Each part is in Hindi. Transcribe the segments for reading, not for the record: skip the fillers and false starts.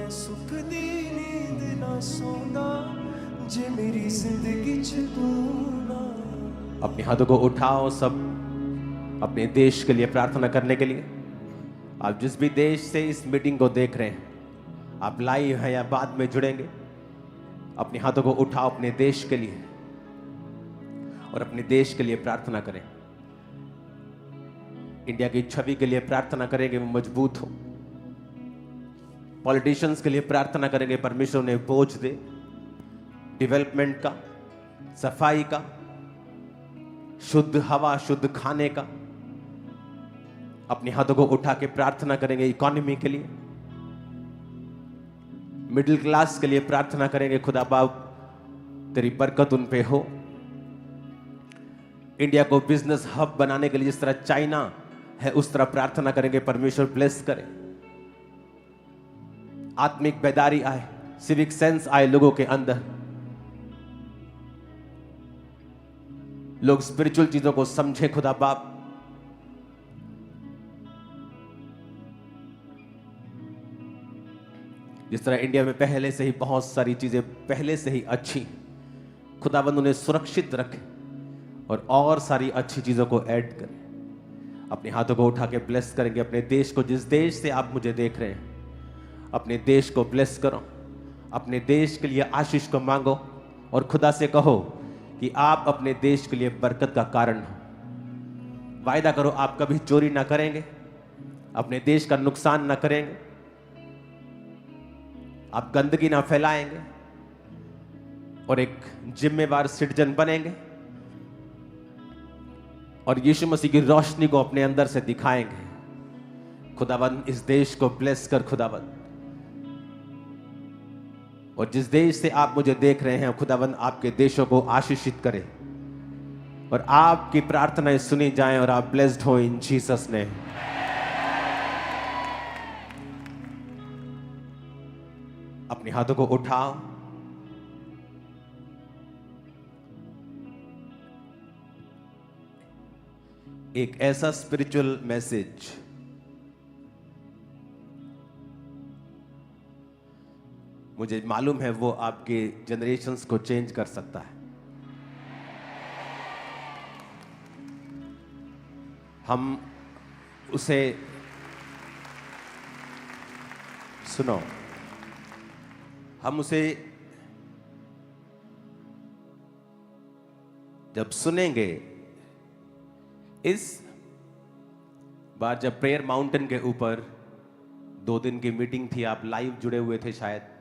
मैं सुख दी नींद ना सोंदा जे मेरी जिंदगी च तू ना। अपने हाथों को उठाओ सब अपने देश के लिए प्रार्थना करने के लिए। आप जिस भी देश से इस मीटिंग को देख रहे हैं, आप लाइव हैं या बाद में जुड़ेंगे, अपने हाथों को उठाओ अपने देश के लिए और अपने देश के लिए प्रार्थना करें। इंडिया की छवि के लिए प्रार्थना करेंगे, वो मजबूत हो। पॉलिटिशियंस के लिए प्रार्थना करेंगे, परमेश्वर उन्हें बोझ दे डेवलपमेंट का, सफाई का, शुद्ध हवा, शुद्ध खाने का। अपने हाथों को उठा के प्रार्थना करेंगे इकोनॉमी के लिए, मिडिल क्लास के लिए प्रार्थना करेंगे। खुदा बाप तेरी बरकत उन पे हो। इंडिया को बिजनेस हब बनाने के लिए जिस तरह चाइना है उस तरह प्रार्थना करेंगे, परमेश्वर ब्लेस करे। आत्मिक बेदारी आए, सिविक सेंस आए लोगों के अंदर, लोग स्पिरिचुअल चीजों को समझे। खुदा बाप जिस तरह इंडिया में पहले से ही बहुत सारी चीजें पहले से ही अच्छी, खुदाबंद उन्हें सुरक्षित रखे और सारी अच्छी चीजों को ऐड करे। अपने हाथों को उठा के ब्लेस करेंगे अपने देश को। जिस देश से आप मुझे देख रहे हैं, अपने देश को ब्लेस करो। अपने देश के लिए आशीष को मांगो और खुदा से कहो कि आप अपने देश के लिए बरकत का कारण हो। वायदा करो आप कभी चोरी ना करेंगे, अपने देश का नुकसान ना करेंगे, आप गंदगी ना फैलाएंगे और एक जिम्मेवार सिटीजन बनेंगे और यीशु मसीह की रोशनी को अपने अंदर से दिखाएंगे। खुदावंद इस देश को ब्लेस कर खुदावंद। और जिस देश से आप मुझे देख रहे हैं, खुदावंद आपके देशों को आशीषित करे और आपकी प्रार्थनाएं सुनी जाएं और आप ब्लेस्ड हो इन जीसस नेम। अपने हाथों को उठाओ। एक ऐसा स्पिरिचुअल मैसेज मुझे मालूम है वो आपके जनरेशंस को चेंज कर सकता है। हम उसे सुनो, हम उसे जब सुनेंगे, इस बार जब प्रेयर माउंटेन के ऊपर 2 दिन की मीटिंग थी, आप लाइव जुड़े हुए थे शायद,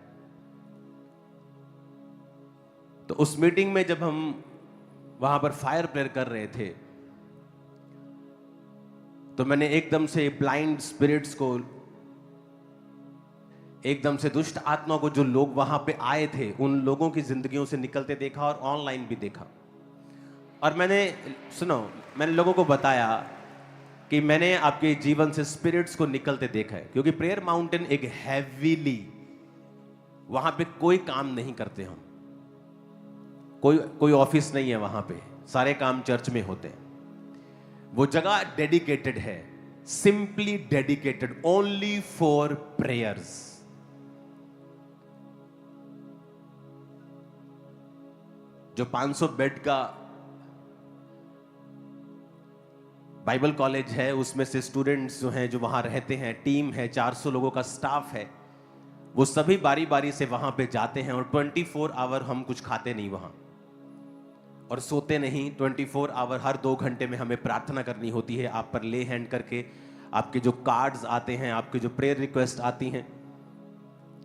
तो उस मीटिंग में जब हम वहां पर फायर प्रेयर कर रहे थे, तो मैंने एकदम से ब्लाइंड स्पिरिट्स को, एकदम से दुष्ट आत्मा को, जो लोग वहां पे आए थे उन लोगों की जिंदगियों से निकलते देखा और ऑनलाइन भी देखा। और मैंने लोगों को बताया कि मैंने आपके जीवन से स्पिरिट्स को निकलते देखा है, क्योंकि प्रेयर माउंटेन एक हैवीली, वहां पे कोई काम नहीं करते हम, कोई ऑफिस नहीं है वहां पे, सारे काम चर्च में होते हैं। वो जगह डेडिकेटेड है, simply dedicated only for prayers. जो 500 बेड का बाइबल कॉलेज है, उसमें से स्टूडेंट्स जो हैं, जो वहां रहते हैं, टीम है, 400 लोगों का स्टाफ है, वो सभी बारी बारी से वहां पे जाते हैं और 24 आवर हम कुछ खाते नहीं वहां और सोते नहीं। 24 आवर हर 2 घंटे में हमें प्रार्थना करनी होती है। आप पर ले हैंड करके आपके जो कार्ड्स आते हैं, आपके जो प्रेयर रिक्वेस्ट आती हैं,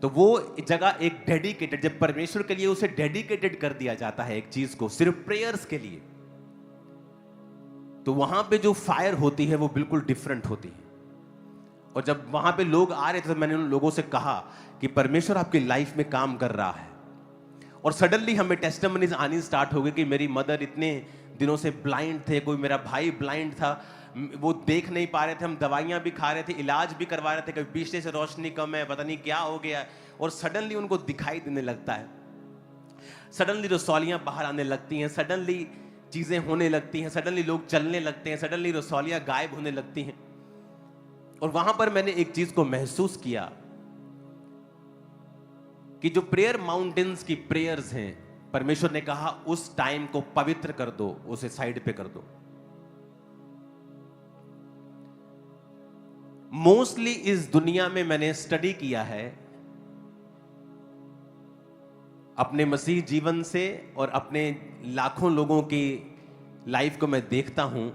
तो वो जगह एक डेडिकेटेड, जब परमेश्वर के लिए उसे डेडिकेटेड कर दिया जाता है एक चीज को, सिर्फ प्रेयर्स के लिए, तो वहां पे जो फायर होती है वो बिल्कुल डिफरेंट होती है। और जब वहां पे लोग आ रहे थे तो मैंने उन लोगों से कहा कि परमेश्वर आपकी लाइफ में काम कर रहा है। और सडनली हमें टेस्टिमनीज आनी स्टार्ट हो गई कि मेरी मदर इतने दिनों से ब्लाइंड थे, कोई मेरा भाई ब्लाइंड था, वो देख नहीं पा रहे थे, हम दवाइयां भी खा रहे थे, इलाज भी करवा रहे थे, कभी पीछे से रोशनी कम है, पता नहीं क्या हो गया, और सडनली उनको दिखाई देने लगता है, सडनली रसौलियां बाहर आने लगती हैं, सडनली चीजें होने लगती हैं, सडनली लोग चलने लगते हैं, सडनली रसौलियां गायब होने लगती हैं। और वहां पर मैंने एक चीज को महसूस किया कि जो प्रेयर माउंटेन्स की प्रेयर्स हैं, परमेश्वर ने कहा उस टाइम को पवित्र कर दो, उसे साइड पे कर दो। मोस्टली इस दुनिया में मैंने स्टडी किया है अपने मसीह जीवन से, और अपने लाखों लोगों की लाइफ को मैं देखता हूं,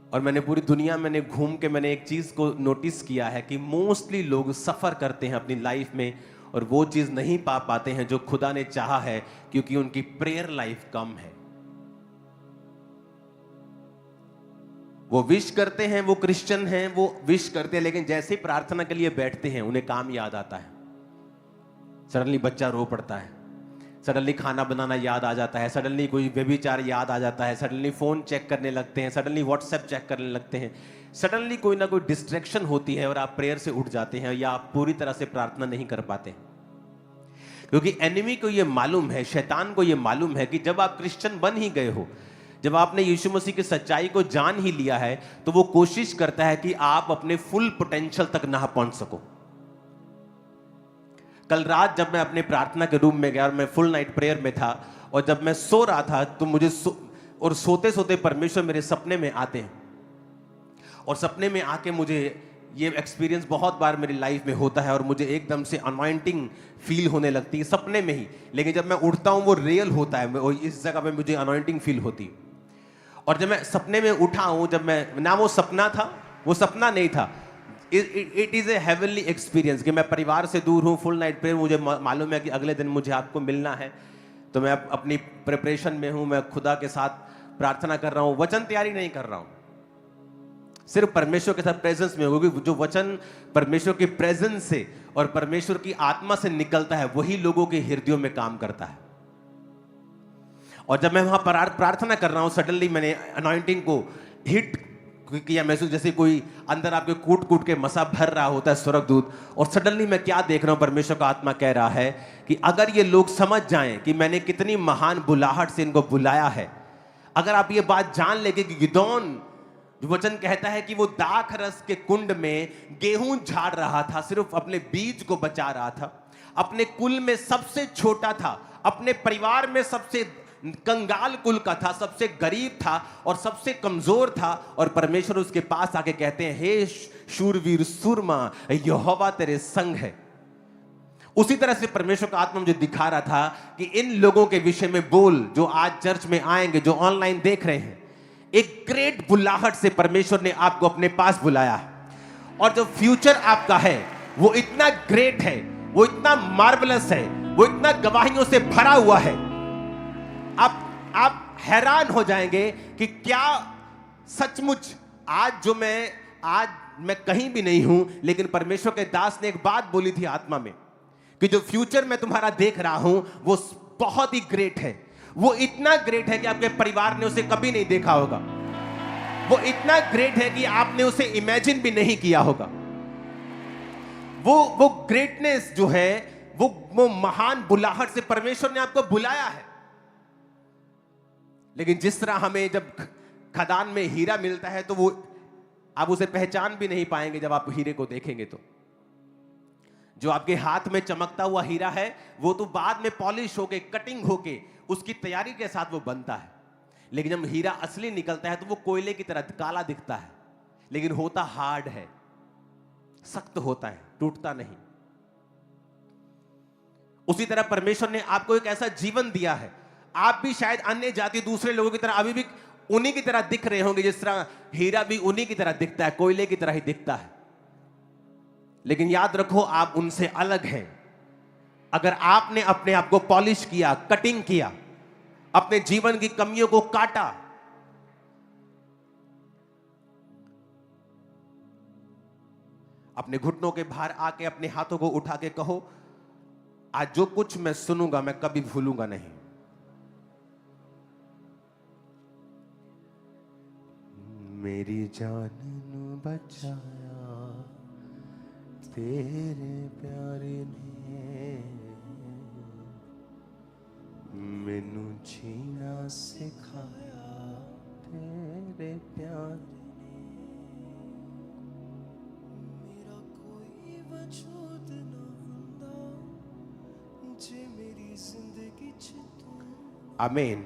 और मैंने पूरी दुनिया में घूम के मैंने एक चीज को नोटिस किया है कि मोस्टली लोग सफर करते हैं अपनी लाइफ में, और वो चीज नहीं पा पाते हैं जो खुदा ने चाहा है, क्योंकि उनकी प्रेयर लाइफ कम है। वो विश करते हैं, वो क्रिश्चियन हैं, वो विश करते हैं, लेकिन जैसे ही प्रार्थना के लिए बैठते हैं उन्हें काम याद आता है। सडनली बच्चा रो पड़ता है, सडनली खाना बनाना याद आ जाता है, सडनली कोई व्यभिचार याद आ जाता है, सडनली फोन चेक करने लगते हैं, सडनली व्हाट्सएप चेक करने लगते हैं, सडनली कोई ना कोई डिस्ट्रैक्शन होती है और आप प्रेयर से उठ जाते हैं, या आप पूरी तरह से प्रार्थना नहीं कर पाते। क्योंकि एनिमी को यह मालूम है, शैतान को यह मालूम है कि जब आप क्रिश्चियन बन ही गए हो, जब आपने यीशु मसीह की सच्चाई को जान ही लिया है, तो वो कोशिश करता है कि आप अपने फुल पोटेंशियल तक ना पहुंच सको। कल रात जब मैं अपने प्रार्थना के रूम में गया और मैं फुल नाइट प्रेयर में था, और जब मैं सो रहा था तो मुझे और सोते सोते परमेश्वर मेरे सपने में आते हैं, और सपने में आके मुझे ये एक्सपीरियंस बहुत बार मेरी लाइफ में होता है, और मुझे एकदम से अनॉइंटिंग फील होने लगती है सपने में ही, लेकिन जब मैं उठता हूं वो रियल होता है, इस जगह पे मुझे अनॉइंटिंग फील होती है। और जब मैं सपने में उठा हूं, जब मैं ना, वो सपना था, वो सपना नहीं था, it is a heavenly experience कि मैं परिवार से दूर हूं, फुल नाइट प्रेयर, मुझे मालूम है कि अगले दिन मुझे आपको मिलना है, तो मैं अपनी प्रिपरेशन में हूं, मैं खुदा के साथ प्रार्थना कर रहा हूं, वचन तैयारी नहीं कर रहा हूं, सिर्फ परमेश्वर के साथ प्रेजेंस में हूं, क्योंकि जो वचन परमेश्वर की प्रेजेंस से और परमेश्वर की आत्मा से निकलता है वही लोगों के हृदयों में काम करता है। और जब मैं वहां पर प्रार्थना कर रहा हूं, सडनली मैंने अनॉइंटिंग को हिट किया, महसूस जैसे कोई अंदर आपके कूट कूट के मसा भर रहा होता है स्वर्गदूत, और सडनली मैं क्या देख रहा हूं, परमेश्वर का आत्मा कह रहा है कि अगर ये लोग समझ जाएं कि मैंने कितनी महान बुलाहट से इनको बुलाया है, अगर आप ये बात जान लेंगे कि गिदोन, जो वचन कहता है कि वो दाख रस के कुंड में गेहूं झाड़ रहा था, सिर्फ अपने बीज को बचा रहा था, अपने कुल में सबसे छोटा था, अपने परिवार में सबसे कंगाल कुल का था, सबसे गरीब था और सबसे कमजोर था, और परमेश्वर उसके पास आके कहते हैं, हे शूरवीर सुरमा, यहोवा तेरे संग है। उसी तरह से परमेश्वर का आत्मा मुझे दिखा रहा था कि इन लोगों के विषय में बोल, जो आज चर्च में आएंगे, जो ऑनलाइन देख रहे हैं, एक ग्रेट बुलाहट से परमेश्वर ने आपको अपने पास बुलाया है, और जो फ्यूचर आपका है वो इतना ग्रेट है, वो इतना मार्वलस है, वो इतना गवाहियों से भरा हुआ है। आप हैरान हो जाएंगे कि क्या सचमुच आज मैं कहीं भी नहीं हूं, लेकिन परमेश्वर के दास ने एक बात बोली थी आत्मा में कि जो फ्यूचर मैं तुम्हारा देख रहा हूं वो बहुत ही ग्रेट है, वो इतना ग्रेट है कि आपके परिवार ने उसे कभी नहीं देखा होगा, वो इतना ग्रेट है कि आपने उसे इमेजिन भी नहीं किया होगा। वो ग्रेटनेस जो है, वो महान बुलाहट से परमेश्वर ने आपको बुलाया है। लेकिन जिस तरह हमें जब खदान में हीरा मिलता है तो वो आप उसे पहचान भी नहीं पाएंगे जब आप हीरे को देखेंगे। तो जो आपके हाथ में चमकता हुआ हीरा है वो तो बाद में पॉलिश होके, कटिंग होके, उसकी तैयारी के साथ वो बनता है, लेकिन जब हीरा असली निकलता है तो वो कोयले की तरह काला दिखता है, लेकिन होता हार्ड है, सख्त होता है, टूटता नहीं। उसी तरह परमेश्वर ने आपको एक ऐसा जीवन दिया है, आप भी शायद अन्य जाति दूसरे लोगों की तरह अभी भी उन्हीं की तरह दिख रहे होंगे, जिस तरह हीरा भी उन्हीं की तरह दिखता है, कोयले की तरह ही दिखता है, लेकिन याद रखो आप उनसे अलग हैं। अगर आपने अपने आप को पॉलिश किया, कटिंग किया, अपने जीवन की कमियों को काटा, अपने घुटनों के बाहर आके अपने हाथों को उठा के कहो, आज जो कुछ मैं सुनूंगा मैं कभी भूलूंगा नहीं। मेरी जान नू बचाया तेरे प्यारे ने, मैनू जीना सिखाया तेरे प्यार ने, मेरा कोई वजूद ना हुंदा मेरी जिंदगी च तू आमीन।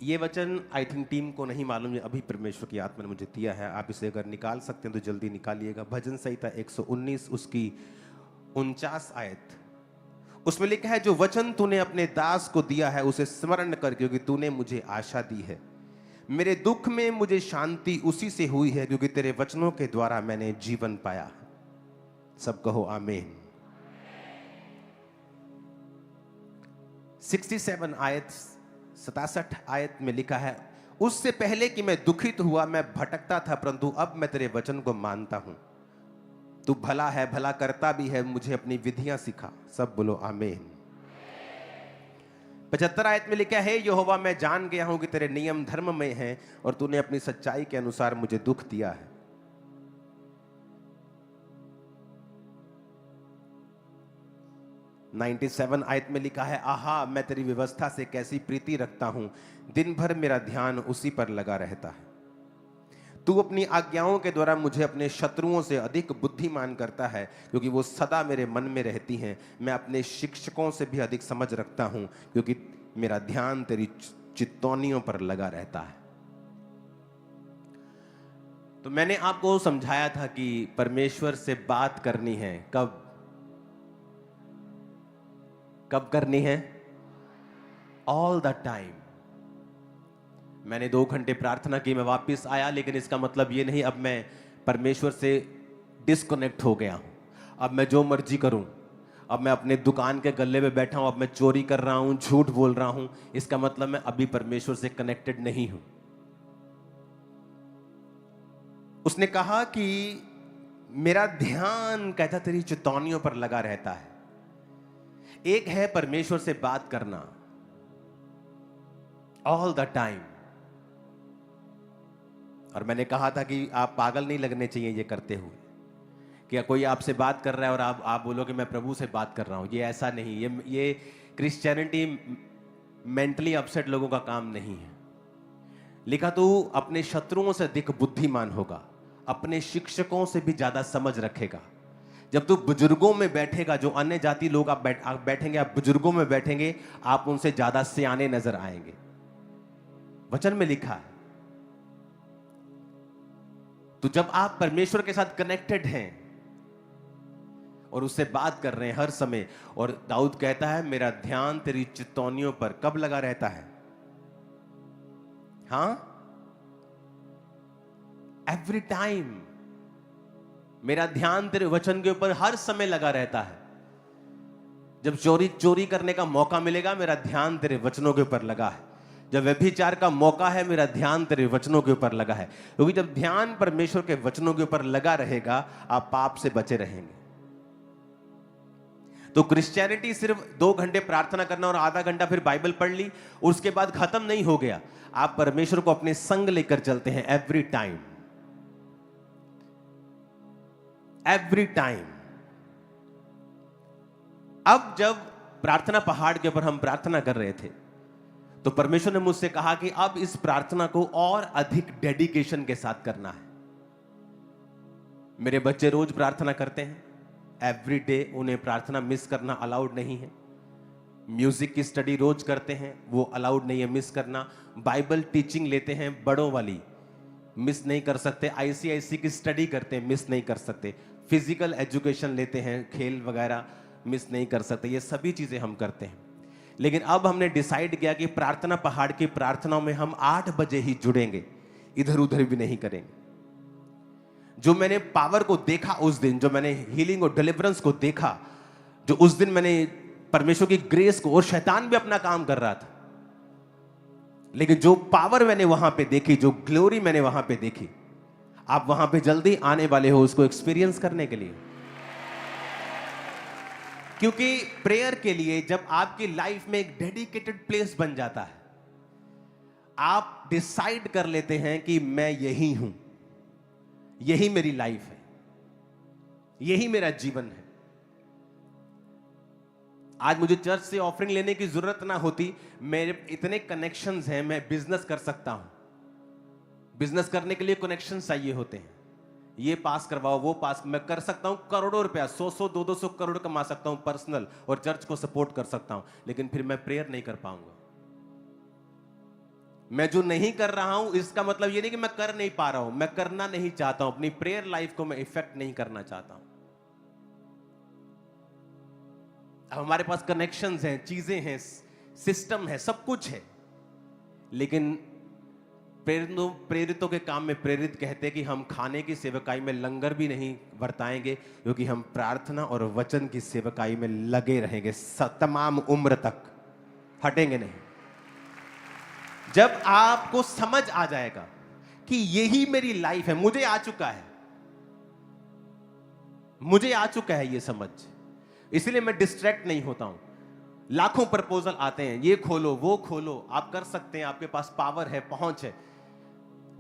ये वचन आई थिंक टीम को नहीं मालूम, ये अभी परमेश्वर की आत्मा ने मुझे दिया है। आप इसे अगर निकाल सकते हैं तो जल्दी निकालिएगा। भजन संहिता 119 उसकी 49 आयत, उसमें लिखा है, जो वचन तूने अपने दास को दिया है उसे स्मरण कर, क्योंकि तूने मुझे आशा दी है। मेरे दुख में मुझे शांति उसी से हुई है, क्योंकि तेरे वचनों के द्वारा मैंने जीवन पाया। सब कहो आमीन। 67 आयत 67 आयत में लिखा है, उससे पहले कि मैं दुखित हुआ मैं भटकता था, परंतु अब मैं तेरे वचन को मानता हूं। तू भला है, भला करता भी है, मुझे अपनी विधियां सिखा। सब बोलो आमीन। 75 आयत में लिखा है, यहोवा मैं जान गया हूं कि तेरे नियम धर्म में हैं और तूने अपनी सच्चाई के अनुसार मुझे दुख दिया है। नाइन्टी 97 आयत में लिखा है, आहा मैं तेरी व्यवस्था से कैसी प्रीति रखता हूं, दिन भर मेरा ध्यान उसी पर लगा रहता है। तू अपनी आज्ञाओं के द्वारा मुझे अपने शत्रुओं से अधिक बुद्धिमान करता है, क्योंकि वो सदा मेरे मन में रहती हैं। मैं अपने शिक्षकों से भी अधिक समझ रखता हूं, क्योंकि मेरा ध्यान तेरी चितौनियों पर लगा रहता है। तो मैंने आपको समझाया था कि परमेश्वर से बात करनी है कब करनी है? All the time. मैंने 2 घंटे प्रार्थना की, मैं वापस आया, लेकिन इसका मतलब ये नहीं अब मैं परमेश्वर से डिस्कनेक्ट हो गया हूं। अब मैं जो मर्जी करूं, अब मैं अपने दुकान के गल्ले में बैठा हूं, अब मैं चोरी कर रहा हूं, झूठ बोल रहा हूं, इसका मतलब मैं अभी परमेश्वर से कनेक्टेड नहीं हूं। उसने कहा कि मेरा ध्यान कहता तेरी चितौनियों पर लगा रहता है। एक है परमेश्वर से बात करना ऑल द टाइम, और मैंने कहा था कि आप पागल नहीं लगने चाहिए ये करते हुए। क्या कोई आपसे बात कर रहा है और आप बोलो कि मैं प्रभु से बात कर रहा हूं, ये ऐसा नहीं। ये क्रिश्चियनिटी मेंटली अपसेट लोगों का काम नहीं है। लिखा तू अपने शत्रुओं से अधिक बुद्धिमान होगा, अपने शिक्षकों से भी ज्यादा समझ रखेगा। जब तू बुजुर्गों में बैठेगा, जो अन्य जाति लोग आप बैठेंगे, आप बुजुर्गों में बैठेंगे, आप उनसे ज्यादा सियाने नजर आएंगे। वचन में लिखा है। तो जब आप परमेश्वर के साथ कनेक्टेड हैं और उससे बात कर रहे हैं हर समय, और दाऊद कहता है मेरा ध्यान तेरी चितौनियों पर कब लगा रहता है? हां, एवरी टाइम मेरा ध्यान तेरे वचन के ऊपर हर समय लगा रहता है। जब चोरी करने का मौका मिलेगा, मेरा ध्यान तेरे वचनों के ऊपर लगा है। जब व्यभिचार का मौका है, मेरा ध्यान तेरे वचनों के ऊपर लगा है। क्योंकि जब ध्यान परमेश्वर के वचनों के ऊपर लगा रहेगा, आप पाप से बचे रहेंगे। तो क्रिश्चियनिटी सिर्फ 2 घंटे प्रार्थना करना और आधा घंटा फिर बाइबल पढ़ ली, उसके बाद खत्म नहीं हो गया। आप परमेश्वर को अपने संग लेकर चलते हैं एवरी टाइम, एवरी टाइम। अब जब प्रार्थना पहाड़ के ऊपर हम प्रार्थना कर रहे थे, तो परमेश्वर ने मुझसे कहा कि अब इस प्रार्थना को और अधिक डेडिकेशन के साथ करना है। मेरे बच्चे रोज प्रार्थना करते हैं, एवरी डे, उन्हें प्रार्थना मिस करना अलाउड नहीं है। म्यूजिक की स्टडी रोज करते हैं, वो अलाउड नहीं है मिस करना। बाइबल टीचिंग लेते हैं बड़ों वाली, मिस नहीं कर सकते। आईसीआईसी की स्टडी करते हैं, मिस नहीं कर सकते। फिजिकल एजुकेशन लेते हैं, खेल वगैरह मिस नहीं कर सकते। ये सभी चीजें हम करते हैं। लेकिन अब हमने डिसाइड किया कि प्रार्थना पहाड़ की प्रार्थनाओं में हम 8 बजे ही जुड़ेंगे, इधर उधर भी नहीं करेंगे। जो मैंने पावर को देखा उस दिन, जो मैंने हीलिंग और डिलीवरेंस को देखा, जो उस दिन मैंने परमेश्वर की ग्रेस को, और शैतान भी अपना काम कर रहा था, लेकिन जो पावर मैंने वहां पे देखी, जो ग्लोरी मैंने वहां पे देखी, आप वहां पे जल्दी आने वाले हो उसको एक्सपीरियंस करने के लिए। क्योंकि प्रेयर के लिए जब आपकी लाइफ में एक डेडिकेटेड प्लेस बन जाता है, आप डिसाइड कर लेते हैं कि मैं यही हूं, यही मेरी लाइफ है, यही मेरा जीवन है। आज मुझे चर्च से ऑफरिंग लेने की जरूरत ना होती, मेरे इतने कनेक्शंस हैं, मैं बिजनेस कर सकता हूं। बिजनेस करने के लिए कनेक्शंस चाहिए होते हैं। ये पास करवाओ, वो पास। मैं कर सकता हूं करोड़ों रुपया, 100-100 200 करोड़ कमा सकता हूं पर्सनल, और चर्च को सपोर्ट कर सकता हूं, लेकिन फिर मैं प्रेयर नहीं कर पाऊंगा। मैं जो नहीं कर रहा हूं इसका मतलब ये नहीं कि मैं कर नहीं पा रहा हूं, मैं करना नहीं चाहता हूं। अपनी प्रेयर लाइफ को मैं इफेक्ट नहीं करना चाहता हूं। अब हमारे पास कनेक्शंस हैं, चीजें हैं, सिस्टम है, सब कुछ है, लेकिन प्रेरितों के काम में प्रेरित कहते हैं कि हम खाने की सेवकाई में लंगर भी नहीं बरताएंगे, क्योंकि हम प्रार्थना और वचन की सेवकाई में लगे रहेंगे तमाम उम्र तक, हटेंगे नहीं। जब आपको समझ आ जाएगा कि यही मेरी लाइफ है, मुझे आ चुका है ये समझ, इसलिए मैं डिस्ट्रैक्ट नहीं होता हूं। लाखों प्रपोजल आते हैं, ये खोलो वो खोलो, आप कर सकते हैं, आपके पास पावर है, पहुंच है,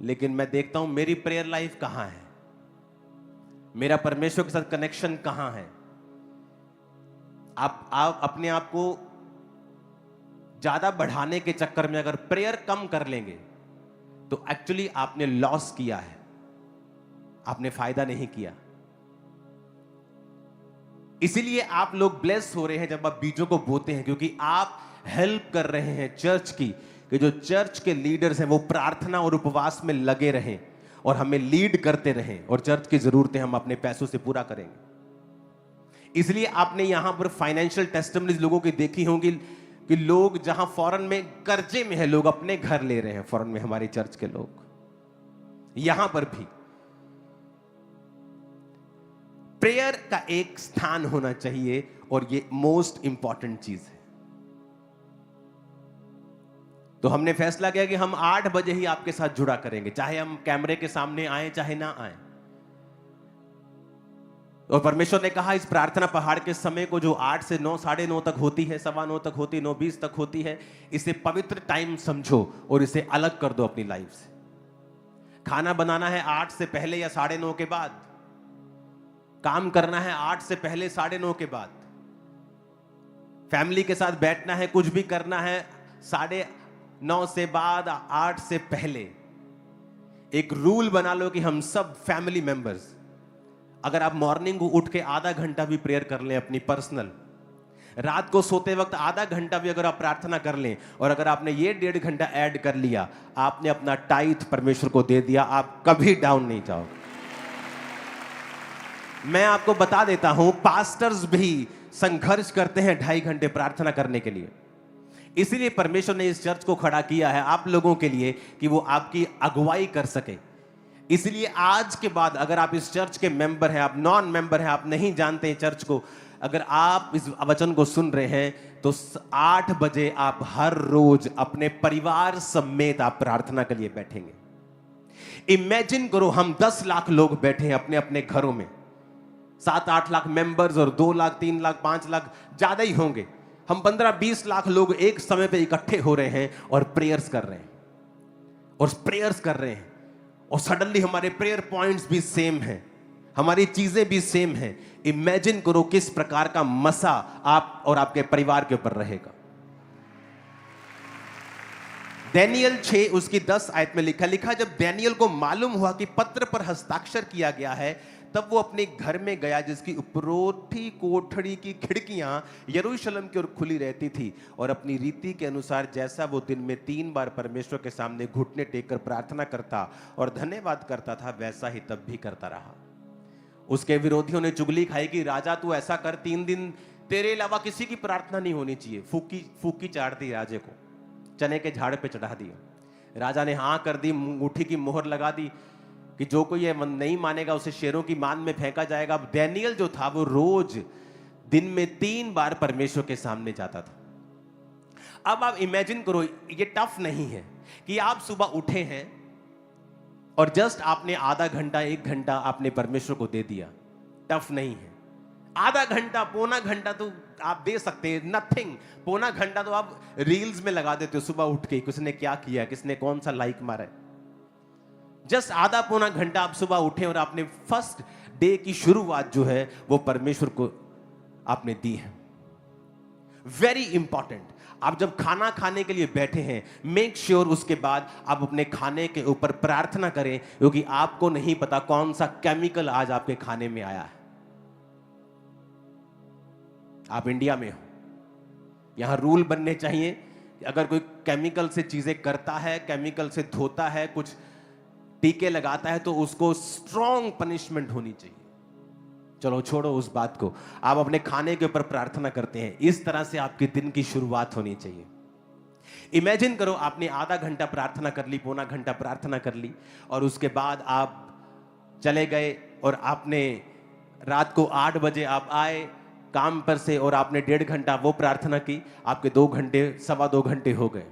लेकिन मैं देखता हूं मेरी प्रेयर लाइफ कहां है, मेरा परमेश्वर के साथ कनेक्शन कहां है। आप अपने आप को ज्यादा बढ़ाने के चक्कर में अगर प्रेयर कम कर लेंगे तो एक्चुअली आपने लॉस किया है, आपने फायदा नहीं किया। इसीलिए आप लोग ब्लेस हो रहे हैं जब आप बीजों को बोते हैं, क्योंकि आप हेल्प कर रहे हैं चर्च की, कि जो चर्च के लीडर्स हैं वो प्रार्थना और उपवास में लगे रहें और हमें लीड करते रहें, और चर्च की जरूरतें हम अपने पैसों से पूरा करेंगे। इसलिए आपने यहां पर फाइनेंशियल टेस्टिमनीज लोगों की देखी होंगी कि लोग जहां फॉरेन में कर्जे में है, लोग अपने घर ले रहे हैं फॉरेन में, हमारे चर्च के लोग। यहां पर भी प्रेयर का एक स्थान होना चाहिए, और ये मोस्ट इंपॉर्टेंट चीज है। तो हमने फैसला किया कि हम 8 बजे ही आपके साथ जुड़ा करेंगे, चाहे हम कैमरे के सामने आए चाहे ना आए। और परमेश्वर ने कहा इस प्रार्थना पहाड़ के समय को, जो 8 से 9, 9:30 तक होती है, 9:15 तक होती है, 9:20 तक होती है, इसे पवित्र टाइम समझो और इसे अलग कर दो अपनी लाइफ से। खाना बनाना है 8 से पहले या 9:30 के बाद, काम करना है 8 से पहले 9:30 के बाद, फैमिली के साथ बैठना है, कुछ भी करना है 9:30 से बाद, 8 से पहले। एक रूल बना लो कि हम सब फैमिली मेंबर्स, अगर आप मॉर्निंग को उठ के आधा घंटा भी प्रेयर कर लें अपनी पर्सनल, रात को सोते वक्त आधा घंटा भी अगर आप प्रार्थना कर लें, और अगर आपने ये 1.5 घंटा ऐड कर लिया, आपने अपना टाइथ परमेश्वर को दे दिया, आप कभी डाउन नहीं जाओगे। मैं आपको बता देता हूं, पास्टर्स भी संघर्ष करते हैं 2.5 घंटे प्रार्थना करने के लिए। इसीलिए परमेश्वर ने इस चर्च को खड़ा किया है आप लोगों के लिए, कि वो आपकी अगुवाई कर सके। इसलिए आज के बाद अगर आप इस चर्च के मेंबर हैं, आप नॉन मेंबर हैं, आप नहीं जानते हैं चर्च को, अगर आप इस वचन को सुन रहे हैं तो 8 बजे आप हर रोज अपने परिवार समेत आप प्रार्थना के लिए बैठेंगे। इमेजिन करो हम 10 लाख लोग बैठे हैं अपने अपने घरों में, 7-8 लाख मेंबर्स, और 2 लाख 3 लाख 5 लाख ज्यादा ही होंगे, हम 15-20 लाख लोग एक समय पे इकट्ठे हो रहे हैं और प्रेयर्स कर रहे हैं, और सडनली हमारे प्रेयर पॉइंट्स भी सेम हैं, हमारी चीजें भी सेम हैं। इमेजिन करो किस प्रकार का मसा आप और आपके परिवार के ऊपर रहेगा। दानियेल 6 उसकी 10 आयत में लिखा, जब दानियेल को मालूम हुआ कि पत्र पर हस्ताक्षर किया गया है, तब वो अपने घर में गया, जिसकी उपरोठी कोठरी की खिड़कियां यरूशलेम की ओर खुली रहती थी, और अपनी रीति के अनुसार जैसा वो दिन में 3 बार परमेश्वर के सामने घुटने टेककर प्रार्थना करता और धन्यवाद करता था, वैसा ही तब भी करता रहा। उसके विरोधियों ने चुगली खाई कि राजा तू ऐसा कर, 3 दिन तेरे अलावा किसी की प्रार्थना नहीं होनी चाहिए। फूकी चाट दी राजे को, चने के झाड़ पे चढ़ा दिया। राजा ने हाँ कर दी, मुट्ठी की मोहर लगा दी कि जो कोई ये नहीं मानेगा उसे शेरों की मान में फेंका जाएगा। अब दानियेल जो था वो रोज दिन में 3 बार परमेश्वर के सामने जाता था। अब आप इमेजिन करो, ये टफ नहीं है कि आप सुबह उठे हैं और जस्ट आपने आधा घंटा 1 घंटा आपने परमेश्वर को दे दिया। टफ नहीं है, आधा घंटा पौना घंटा तो आप दे सकते हैं, नथिंग। पौना घंटा तो आप रील्स में लगा देते हो सुबह उठ के, किसने क्या किया, किसने कौन सा लाइक मारा है। जस्ट आधा पौना घंटा आप सुबह उठे और आपने फर्स्ट डे की शुरुआत जो है वो परमेश्वर को आपने दी है। Very important. आप जब खाना खाने के लिए बैठे हैं, मेक श्योर उसके बाद आप अपने खाने के ऊपर प्रार्थना करें, क्योंकि आपको नहीं पता कौन सा केमिकल आज आपके खाने में आया है। आप इंडिया में हो, यहां रूल बनने चाहिए कि अगर कोई केमिकल से चीजें करता है, केमिकल से धोता है, कुछ टीके लगाता है, तो उसको स्ट्रॉन्ग पनिशमेंट होनी चाहिए। चलो छोड़ो उस बात को, आप अपने खाने के ऊपर प्रार्थना करते हैं। इस तरह से आपके दिन की शुरुआत होनी चाहिए। इमेजिन करो आपने आधा घंटा प्रार्थना कर ली, पौना घंटा प्रार्थना कर ली, और उसके बाद आप चले गए और आपने रात को 8 बजे आप आए काम पर से और आपने 1.5 घंटा वो प्रार्थना की, आपके 2 घंटे, 2.25 घंटे हो गए।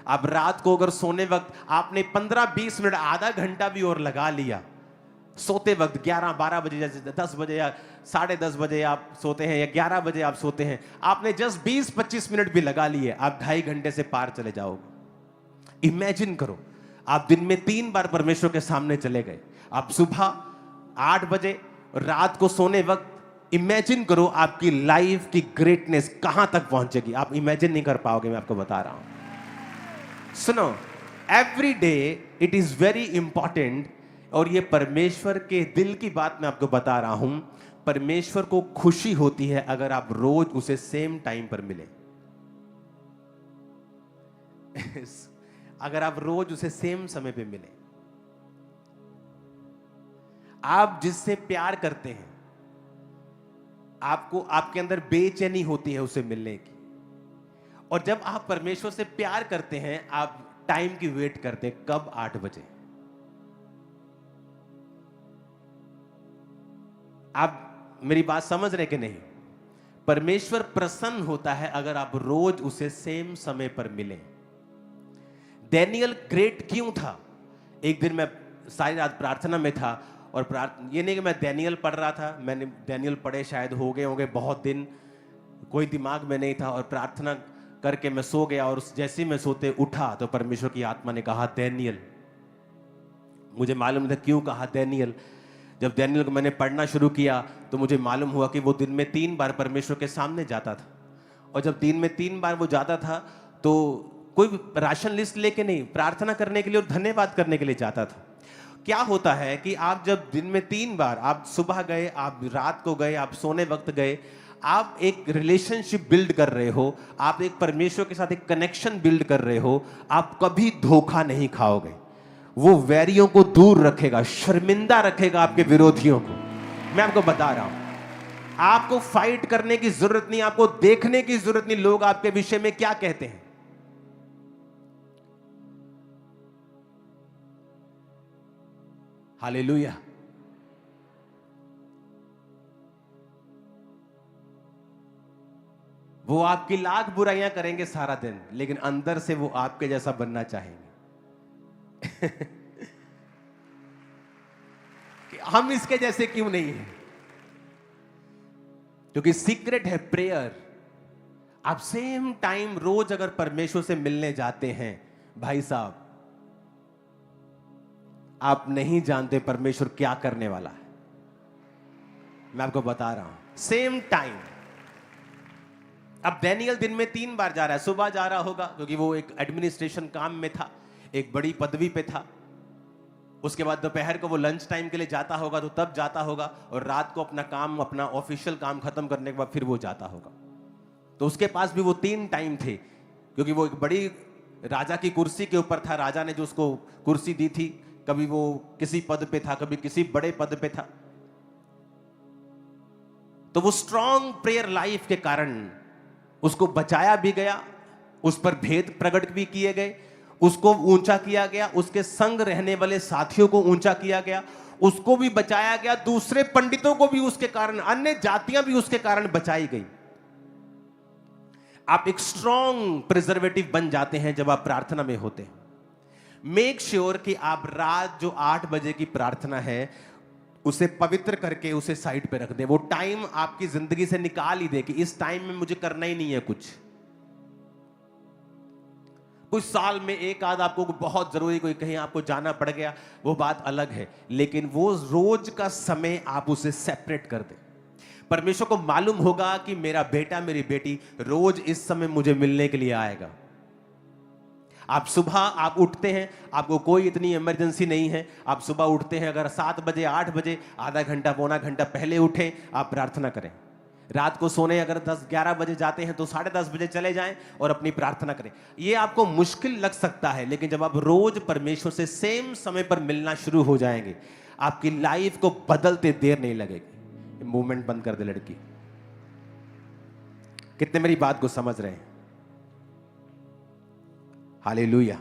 अब रात को अगर सोने वक्त आपने 15-20 मिनट, आधा घंटा भी और लगा लिया, सोते वक्त 11-12 बजे, जैसे 10 बजे या 10:30 बजे आप सोते हैं या 11 बजे आप सोते हैं, आपने जस्ट 20-25 मिनट भी लगा लिए, आप 2.5 घंटे से पार चले जाओगे। इमेजिन करो आप दिन में 3 बार परमेश्वर के सामने चले गए, आप सुबह 8 बजे, रात को सोने वक्त। इमेजिन करो आपकी लाइफ की ग्रेटनेस कहां तक पहुंचेगी, आप इमेजिन नहीं कर पाओगे, मैं आपको बता रहा हूं। सुनो, every day it is very important, और ये परमेश्वर के दिल की बात मैं आपको बता रहा हूं। परमेश्वर को खुशी होती है अगर आप रोज उसे सेम टाइम पर मिले। अगर आप रोज उसे सेम समय पे मिले। आप जिससे प्यार करते हैं, आपको, आपके अंदर बेचैनी होती है उसे मिलने की, और जब आप परमेश्वर से प्यार करते हैं, आप टाइम की वेट करते हैं, कब 8 बजे। आप मेरी बात समझ रहे कि नहीं? परमेश्वर प्रसन्न होता है अगर आप रोज उसे सेम समय पर मिलें। डैनियल ग्रेट क्यों था? एक दिन मैं सारी रात प्रार्थना में था, और ये नहीं कि मैं डैनियल पढ़ रहा था, मैंने डैनियल पढ़े शायद हो गए बहुत दिन, कोई दिमाग में नहीं था, और प्रार्थना करके मैं सो गया, और जैसे ही मैं सोते उठा तो परमेश्वर की आत्मा ने कहा डैनियल। मुझे मालूम था क्यों कहा डैनियल। जब डैनियल को मैंने पढ़ना शुरू किया तो मुझे मालूम हुआ कि वो दिन में 3 बार परमेश्वर के सामने जाता था, और जब दिन में 3 बार वो जाता था तो कोई राशन लिस्ट लेके नहीं, प्रार्थना करने के लिए और धन्यवाद करने के लिए जाता था। क्या होता है कि आप जब दिन में 3 बार, आप सुबह गए, आप रात को गए, आप सोने वक्त गए, आप एक रिलेशनशिप बिल्ड कर रहे हो, आप एक परमेश्वर के साथ एक कनेक्शन बिल्ड कर रहे हो, आप कभी धोखा नहीं खाओगे। वो वैरियों को दूर रखेगा, शर्मिंदा रखेगा आपके विरोधियों को। मैं आपको बता रहा हूं, आपको फाइट करने की जरूरत नहीं, आपको देखने की जरूरत नहीं लोग आपके विषय में क्या कहते हैं। हालेलुया। वो आपकी लाख बुराइयां करेंगे सारा दिन, लेकिन अंदर से वो आपके जैसा बनना चाहेंगे। कि हम इसके जैसे क्यों नहीं हैं? क्योंकि सीक्रेट है प्रेयर। आप सेम टाइम रोज अगर परमेश्वर से मिलने जाते हैं, भाई साहब, आप नहीं जानते परमेश्वर क्या करने वाला है। मैं आपको बता रहा हूं, सेम टाइम। अब डैनियल दिन में 3 बार जा रहा है, सुबह जा रहा होगा क्योंकि वो एक एडमिनिस्ट्रेशन काम में था, एक बड़ी पदवी पे था। उसके बाद दोपहर को वो लंच टाइम के लिए जाता होगा, तो तब जाता होगा, और रात को अपना काम, अपना ऑफिशियल काम खत्म करने के बाद फिर वो जाता होगा। तो उसके पास भी वो 3 टाइम थे, क्योंकि वो एक बड़ी राजा की कुर्सी के ऊपर था। राजा ने जो उसको कुर्सी दी थी, कभी वो किसी पद पे था, कभी किसी बड़े पद पे था। तो वो स्ट्रॉन्ग प्रेयर लाइफ के कारण उसको बचाया भी गया, उस पर भेद प्रकट भी किए गए, उसको ऊंचा किया गया, उसके संग रहने वाले साथियों को ऊंचा किया गया, उसको भी बचाया गया, दूसरे पंडितों को भी उसके कारण, अन्य जातियां भी उसके कारण बचाई गई। आप एक स्ट्रॉन्ग प्रिजर्वेटिव बन जाते हैं जब आप प्रार्थना में होते हैं। मेक श्योर कि आप रात जो 8 बजे की प्रार्थना है उसे पवित्र करके उसे साइड पे रख दें। वो टाइम आपकी जिंदगी से निकाल ही दे कि इस टाइम में मुझे करना ही नहीं है कुछ साल में एक आध आपको बहुत जरूरी कोई कहीं आपको जाना पड़ गया, वो बात अलग है, लेकिन वो रोज का समय आप उसे सेपरेट कर दें। परमेश्वर को मालूम होगा कि मेरा बेटा मेरी बेटी रोज इस समय मुझे मिलने के लिए आएगा। आप सुबह आप उठते हैं, आपको कोई इतनी इमरजेंसी नहीं है, आप सुबह उठते हैं, अगर 7 बजे 8 बजे आधा घंटा पौना घंटा पहले उठें, आप प्रार्थना करें। रात को सोने अगर 10-11 बजे जाते हैं तो 10:30 बजे चले जाएं और अपनी प्रार्थना करें। ये आपको मुश्किल लग सकता है, लेकिन जब आप रोज परमेश्वर से सेम समय पर मिलना शुरू हो जाएंगे, आपकी लाइफ को बदलते देर नहीं लगेगी। मूवमेंट बंद कर दे लड़की। कितने मेरी बात को समझ रहे हैं? हालेलुया।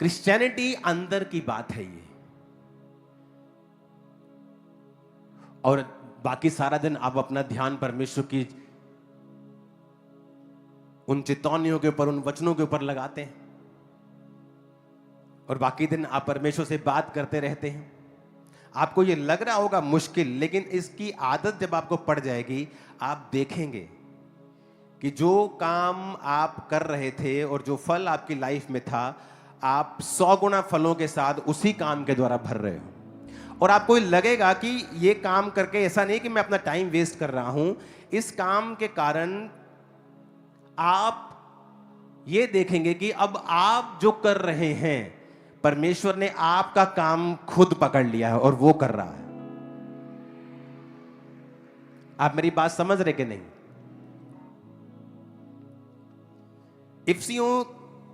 क्रिश्चियनिटी अंदर की बात है ये, और बाकी सारा दिन आप अपना ध्यान परमेश्वर की उन चेतावनियों के ऊपर, उन वचनों के ऊपर लगाते हैं, और बाकी दिन आप परमेश्वर से बात करते रहते हैं। आपको ये लग रहा होगा मुश्किल, लेकिन इसकी आदत जब आपको पड़ जाएगी, आप देखेंगे कि जो काम आप कर रहे थे और जो फल आपकी लाइफ में था, आप 100 गुना फलों के साथ उसी काम के द्वारा भर रहे हो। और आपको लगेगा कि ये काम करके ऐसा नहीं कि मैं अपना टाइम वेस्ट कर रहा हूं, इस काम के कारण आप ये देखेंगे कि अब आप जो कर रहे हैं, परमेश्वर ने आपका काम खुद पकड़ लिया है और वो कर रहा है। आप मेरी बात समझ रहे कि नहीं? इफिसियों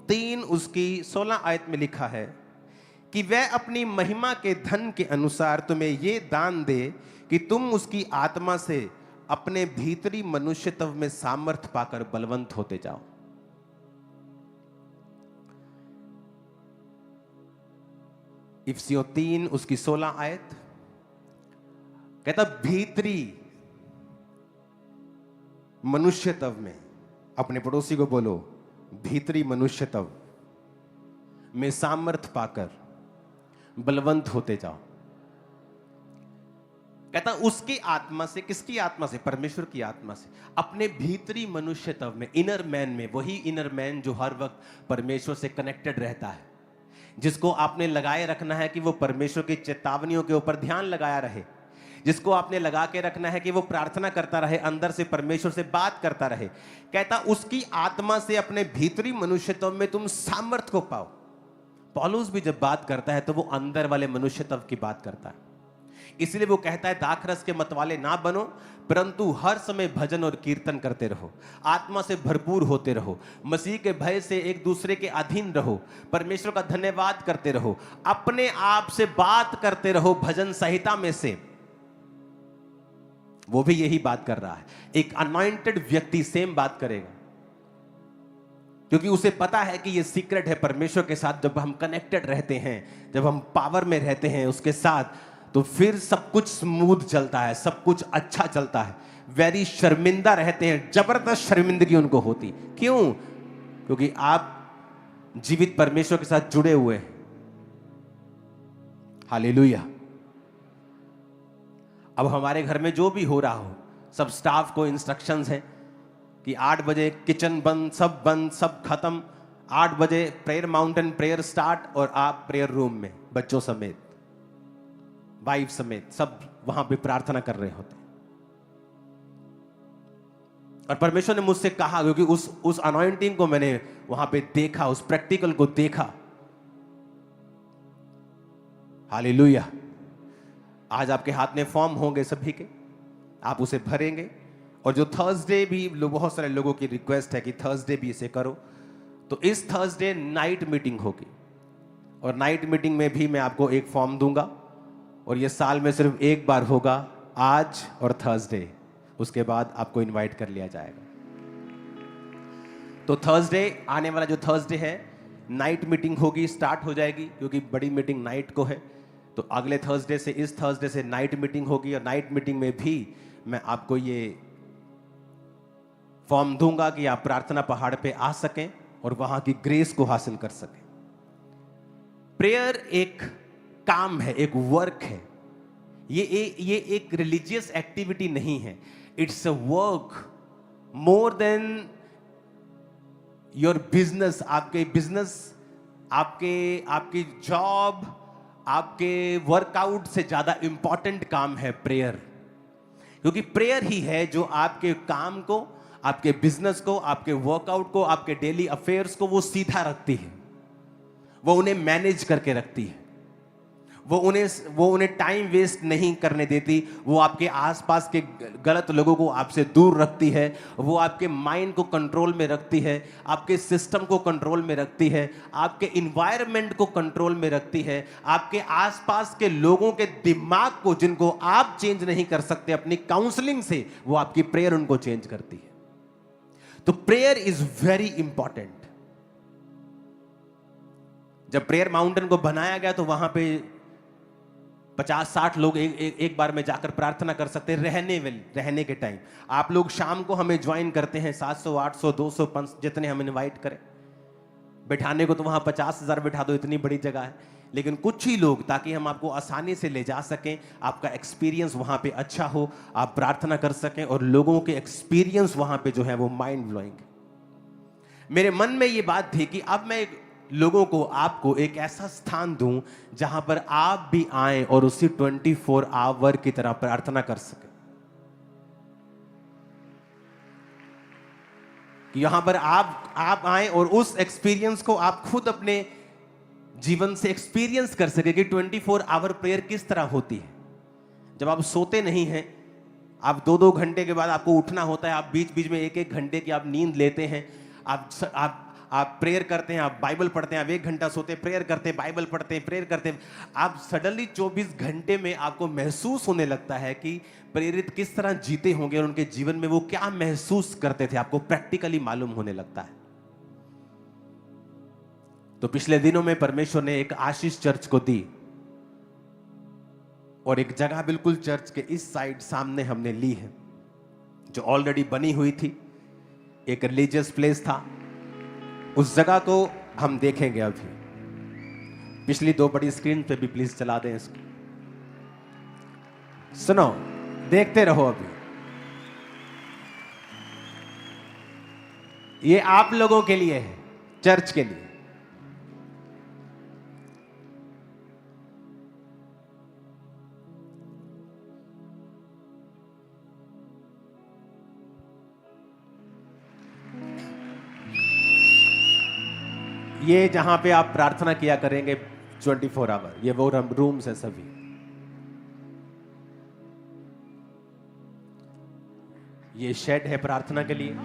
3 उसकी 16 आयत में लिखा है कि वह अपनी महिमा के धन के अनुसार तुम्हें ये दान दे कि तुम उसकी आत्मा से अपने भीतरी मनुष्यत्व में सामर्थ पाकर बलवंत होते जाओ। इफिसियों 3 उसकी 16 आयत कहता, भीतरी मनुष्यत्व में, अपने पड़ोसी को बोलो, भीतरी मनुष्यत्व में सामर्थ पाकर बलवंत होते जाओ। कहता उसकी आत्मा से, किसकी आत्मा से? परमेश्वर की आत्मा से, अपने भीतरी मनुष्यत्व में, इनर मैन में, वही इनर मैन जो हर वक्त परमेश्वर से कनेक्टेड रहता है, जिसको आपने लगाए रखना है कि वो परमेश्वर की चेतावनियों के ऊपर ध्यान लगाया रहे, जिसको आपने लगा के रखना है कि वो प्रार्थना करता रहे, अंदर से परमेश्वर से बात करता रहे। कहता उसकी आत्मा से अपने भीतरी मनुष्यत्व में तुम सामर्थ को पाओ। पौलुस भी जब बात करता है तो वो अंदर वाले मनुष्यत्व की बात करता है। इसलिए वो कहता है दाखरस के मतवाले ना बनो, परंतु हर समय भजन और कीर्तन करते रहो, आत्मा से भरपूर होते रहो, मसीह के भय से एक दूसरे के अधीन रहो, परमेश्वर का धन्यवाद करते रहो, अपने आप से बात करते रहो भजन संहिता में से। वो भी यही बात कर रहा है। एक अनॉइंटेड व्यक्ति सेम बात करेगा, क्योंकि उसे पता है कि ये सीक्रेट है परमेश्वर के साथ। जब हम कनेक्टेड रहते हैं, जब हम पावर में रहते हैं उसके साथ, तो फिर सब कुछ स्मूथ चलता है, सब कुछ अच्छा चलता है। वेरी शर्मिंदा रहते हैं, जबरदस्त शर्मिंदगी उनको होती। क्यों? क्योंकि आप जीवित परमेश्वर के साथ जुड़े हुए हैं। हालेलुया। अब हमारे घर में जो भी हो रहा हो, सब स्टाफ को इंस्ट्रक्शंस हैं कि 8 बजे किचन बंद, सब खत्म, 8 बजे प्रेयर माउंटेन प्रेयर स्टार्ट, और आप प्रेयर रूम में बच्चों समेत, वाइफ समेत सब वहां पे प्रार्थना कर रहे होते। और परमेश्वर ने मुझसे कहा, क्योंकि उस अनॉइंटिंग को मैंने वहां पे देखा, उस प्रैक्टिकल को देखा। हालेलुया। आज आपके हाथ में फॉर्म होंगे सभी के, आप उसे भरेंगे। और जो थर्सडे भी, बहुत सारे लोगों की रिक्वेस्ट है कि थर्सडे भी इसे करो, तो इस थर्सडे नाइट मीटिंग होगी, और नाइट मीटिंग में भी मैं आपको एक फॉर्म दूंगा, और ये साल में सिर्फ एक बार होगा, आज और थर्सडे। उसके बाद आपको इनवाइट कर लिया जाएगा। तो थर्सडे, आने वाला जो थर्सडे है, नाइट मीटिंग होगी, स्टार्ट हो जाएगी, क्योंकि बड़ी मीटिंग नाइट को है। तो अगले थर्सडे से, इस थर्सडे से नाइट मीटिंग होगी, और नाइट मीटिंग में भी मैं आपको ये फॉर्म दूंगा कि आप प्रार्थना पहाड़ पे आ सकें और वहां की ग्रेस को हासिल कर सकें। प्रेयर एक काम है, एक वर्क है। ये एक रिलीजियस एक्टिविटी नहीं है। It's a work more than your business. आपके बिजनेस आपकी जॉब, आपके वर्कआउट से ज्यादा इंपॉर्टेंट काम है प्रेयर। क्योंकि प्रेयर ही है जो आपके काम को, आपके बिजनेस को, आपके वर्कआउट को, आपके डेली अफेयर्स को वो सीधा रखती है, वो उन्हें मैनेज करके रखती है, वो उन्हें टाइम वेस्ट नहीं करने देती, वो आपके आसपास के गलत लोगों को आपसे दूर रखती है, वो आपके माइंड को कंट्रोल में रखती है, आपके सिस्टम को कंट्रोल में रखती है, आपके इन्वायरमेंट को कंट्रोल में रखती है, आपके आसपास के लोगों के दिमाग को, जिनको आप चेंज नहीं कर सकते अपनी काउंसलिंग से, वो आपकी प्रेयर उनको चेंज करती है। तो प्रेयर इज वेरी इंपॉर्टेंट। जब प्रेयर माउंटेन को बनाया गया तो वहां पे 50-60 लोग एक बार में जाकर प्रार्थना कर सकते हैं रहने के टाइम। आप लोग शाम को हमें ज्वाइन करते हैं, 700, 800, 200, 500 जितने हम इनवाइट करें। बैठाने को तो वहां 50,000 बैठा दो, इतनी बड़ी जगह है, लेकिन कुछ ही लोग, ताकि हम आपको आसानी से ले जा सकें, आपका एक्सपीरियंस वहां पे अच्छा हो, आप प्रार्थना कर सकें, और लोगों के एक्सपीरियंस वहां पे जो है वो माइंड ब्लोइंग। मेरे मन में ये बात थी कि अब मैं लोगों को, आपको एक ऐसा स्थान दूं जहां पर आप भी आए और उसी 24 आवर की तरह प्रार्थना कर सके। कि यहां पर आप आए और उस एक्सपीरियंस को आप खुद अपने जीवन से एक्सपीरियंस कर सके कि 24 आवर प्रेयर किस तरह होती है। जब आप सोते नहीं हैं, आप 2-2 घंटे के बाद आपको उठना होता है, आप बीच बीच में 1-1 घंटे की आप नींद लेते हैं, आप प्रेयर करते हैं, आप बाइबल पढ़ते हैं, आप 1 घंटा सोते हैं, प्रेयर करते हैं, बाइबल पढ़ते हैं, प्रेयर करते हैं, आप सडनली 24 घंटे में आपको महसूस होने लगता है कि प्रेरित किस तरह जीते होंगे और उनके जीवन में वो क्या महसूस करते थे, आपको प्रैक्टिकली मालूम होने लगता है। तो पिछले दिनों में परमेश्वर ने एक आशीष चर्च को दी, और एक जगह बिल्कुल चर्च के इस साइड सामने हमने ली है, जो ऑलरेडी बनी हुई थी, एक रिलीजियस प्लेस था। उस जगह को हम देखेंगे अभी। पिछली 2 बड़ी स्क्रीन पे भी प्लीज चला दें इसको। सुनो, देखते रहो अभी। ये आप लोगों के लिए है, चर्च के लिए। ये जहां पे आप प्रार्थना किया करेंगे 24 आवर, ये वो रूम्स है सभी। ये शेड है प्रार्थना के लिए।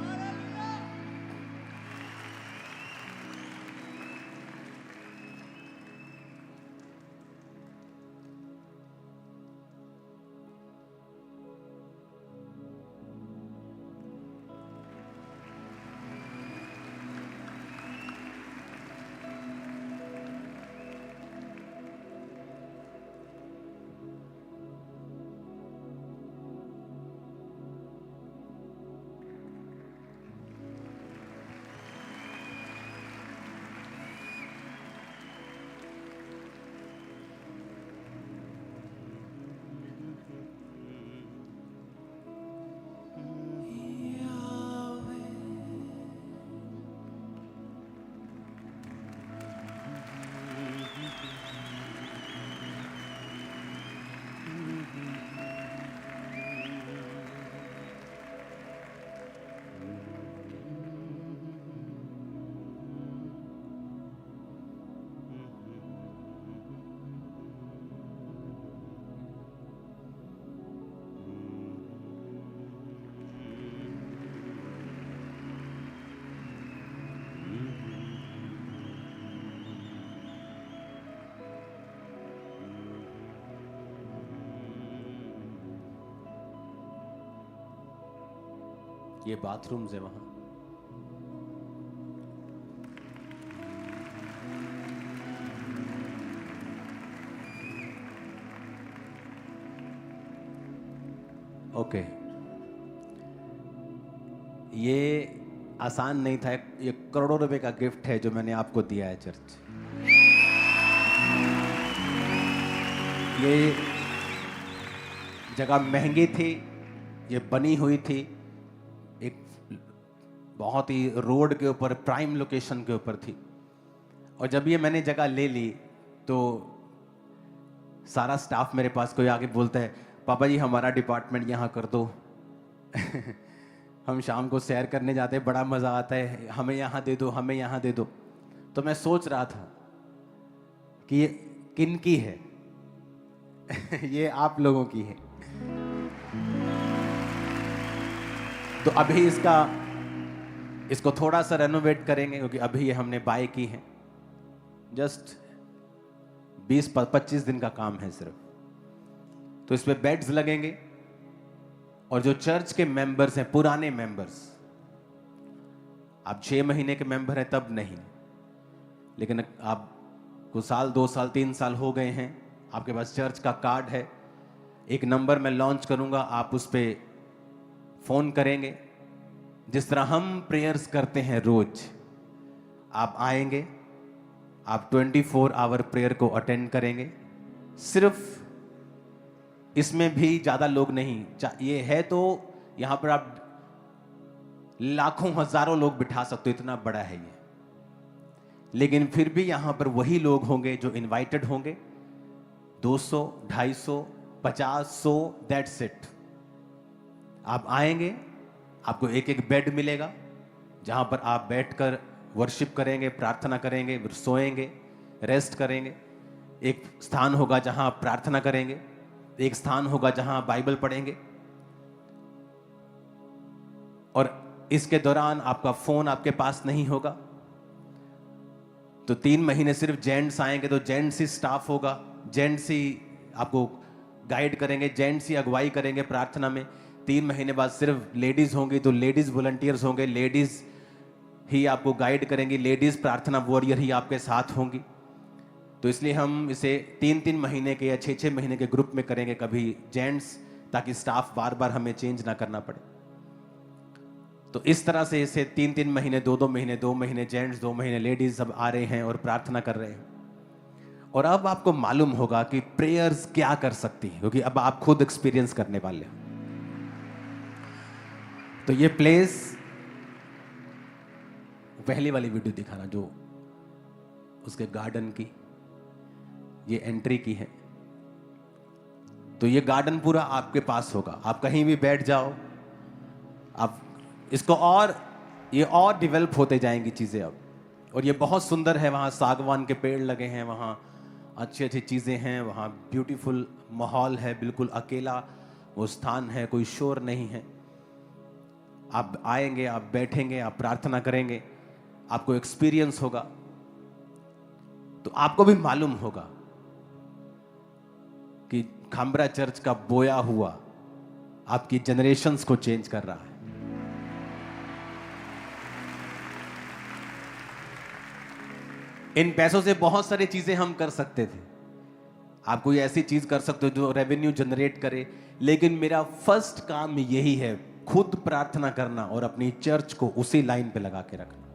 ये बाथरूम्स है वहां। ओके, ये आसान नहीं था, ये करोड़ों रुपए का गिफ्ट है जो मैंने आपको दिया है चर्च। ये जगह महंगी थी, ये बनी हुई थी एक बहुत ही रोड के ऊपर, प्राइम लोकेशन के ऊपर थी, और जब ये मैंने जगह ले ली तो सारा स्टाफ मेरे पास कोई आके बोलता है, पापा जी हमारा डिपार्टमेंट यहाँ कर दो। हम शाम को सैर करने जाते हैं, बड़ा मज़ा आता है, हमें यहाँ दे दो, हमें यहाँ दे दो। तो मैं सोच रहा था कि ये किन की है? ये आप लोगों की है। तो अभी इसको थोड़ा सा रेनोवेट करेंगे, क्योंकि अभी ये हमने बाय की है। जस्ट 20-25 दिन का काम है सिर्फ। तो इस पे बेड्स लगेंगे, और जो चर्च के मेंबर्स हैं, पुराने मेंबर्स, आप 6 महीने के मेंबर हैं तब नहीं, लेकिन आपको साल 2 साल 3 साल हो गए हैं, आपके पास चर्च का कार्ड है, एक नंबर मैं लॉन्च करूंगा, आप उस पर फोन करेंगे। जिस तरह हम प्रेयर्स करते हैं रोज, आप आएंगे, आप 24 आवर प्रेयर को अटेंड करेंगे। सिर्फ इसमें भी ज्यादा लोग नहीं, ये है तो यहां पर आप लाखों हजारों लोग बिठा सकते हो, इतना बड़ा है ये। लेकिन फिर भी यहां पर वही लोग होंगे जो इनवाइटेड होंगे, 200, 250, 50, 100, दैट्स इट। आप आएंगे, आपको एक एक बेड मिलेगा जहां पर आप बैठकर वर्शिप करेंगे, प्रार्थना करेंगे, फिर सोएंगे, रेस्ट करेंगे। एक स्थान होगा जहां आप प्रार्थना करेंगे, एक स्थान होगा जहां आप बाइबल पढ़ेंगे। और इसके दौरान आपका फोन आपके पास नहीं होगा। तो 3 महीने सिर्फ जेंट्स आएंगे, तो जेंट्स ही स्टाफ होगा, जेंट्स ही आपको गाइड करेंगे, जेंट्स ही अगुवाई करेंगे प्रार्थना में। 3 महीने बाद सिर्फ लेडीज होंगी, तो लेडीज वॉलंटियर्स होंगे, लेडीज ही आपको गाइड करेंगी, लेडीज प्रार्थना वॉरियर ही आपके साथ होंगी। तो इसलिए हम इसे 3-3 महीने के या 6-6 महीने के ग्रुप में करेंगे, कभी जेंट्स, ताकि स्टाफ बार बार हमें चेंज ना करना पड़े। तो इस तरह से इसे 3-3 महीने, 2-2 महीने, 2 महीने जेंट्स, 2 महीने लेडीज सब आ रहे हैं और प्रार्थना कर रहे हैं। और अब आपको मालूम होगा कि प्रेयर्स क्या कर सकती है, क्योंकि अब आप खुद एक्सपीरियंस करने वाले हैं। तो ये प्लेस, पहली वाली वीडियो दिखाना जो उसके गार्डन की, ये एंट्री की है। तो ये गार्डन पूरा आपके पास होगा, आप कहीं भी बैठ जाओ, आप इसको ये और डेवलप होते जाएंगी चीजें अब। और ये बहुत सुंदर है, वहाँ सागवान के पेड़ लगे हैं, वहाँ अच्छी अच्छी चीजें हैं, वहाँ ब्यूटीफुल माहौल है, बिल्कुल अकेला वो स्थान है, कोई शोर नहीं है। आप आएंगे, आप बैठेंगे, आप प्रार्थना करेंगे, आपको एक्सपीरियंस होगा। तो आपको भी मालूम होगा कि खामरा चर्च का बोया हुआ आपकी जनरेशंस को चेंज कर रहा है। इन पैसों से बहुत सारी चीजें हम कर सकते थे, आप कोई ऐसी चीज कर सकते हो जो रेवेन्यू जनरेट करे, लेकिन मेरा फर्स्ट काम यही है, खुद प्रार्थना करना और अपनी चर्च को उसी लाइन पे लगा के रखना।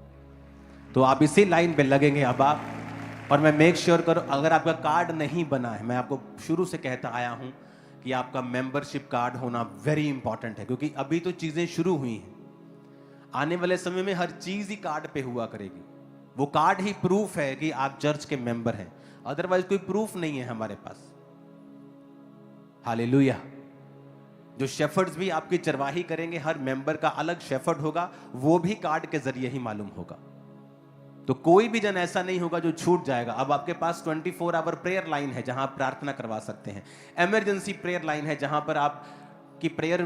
तो आप इसी लाइन पे लगेंगे अब आप, और मैं मेक श्योर करो, अगर आपका कार्ड नहीं बना है, मैं आपको शुरू से कहता आया हूं कि आपका मेंबरशिप कार्ड होना वेरी इंपॉर्टेंट है, क्योंकि अभी तो चीजें शुरू हुई हैं। आने वाले समय में हर चीज ही कार्ड पे हुआ करेगी। वो कार्ड ही प्रूफ है कि आप चर्च के मेंबर हैं, अदरवाइज कोई प्रूफ नहीं है हमारे पास। हालेलुया। जो शेफर्ड्स भी आपकी चरवाही करेंगे, हर मेंबर का अलग शेफर्ड होगा, वो भी कार्ड के जरिए ही मालूम होगा। तो कोई भी जन ऐसा नहीं होगा जो छूट जाएगा। अब आपके पास 24 आवर प्रेयर लाइन है जहां आप प्रार्थना करवा सकते हैं, इमरजेंसी प्रेयर लाइन है जहां पर आपकी प्रेयर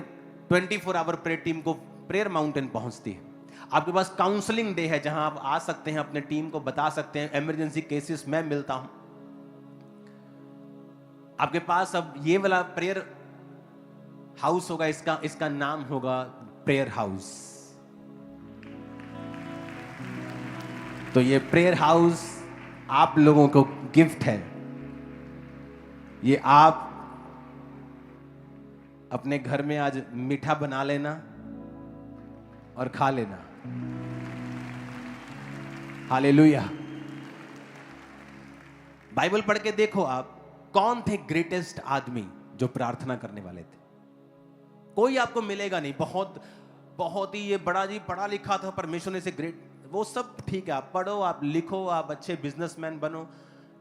24 आवर प्रेयर टीम को प्रेयर माउंटेन पहुंचती है। आपके पास काउंसलिंग डे है जहां आप आ सकते हैं, अपने टीम को बता सकते हैं, इमरजेंसी केसेस में मिलता हूं। आपके पास अब ये वाला प्रेयर हाउस होगा, इसका नाम होगा प्रेयर हाउस। तो ये प्रेयर हाउस आप लोगों को गिफ्ट है। ये आप अपने घर में आज मीठा बना लेना और खा लेना। हालेलुया। बाइबल पढ़ के देखो आप, कौन थे ग्रेटेस्ट आदमी जो प्रार्थना करने वाले थे? कोई आपको मिलेगा नहीं, बहुत बहुत ही ये बड़ा जी पढ़ा लिखा था, परमेश्वर ने इसे ग्रेट वो सब ठीक है, आप पढ़ो, आप लिखो, आप अच्छे बिजनेसमैन बनो,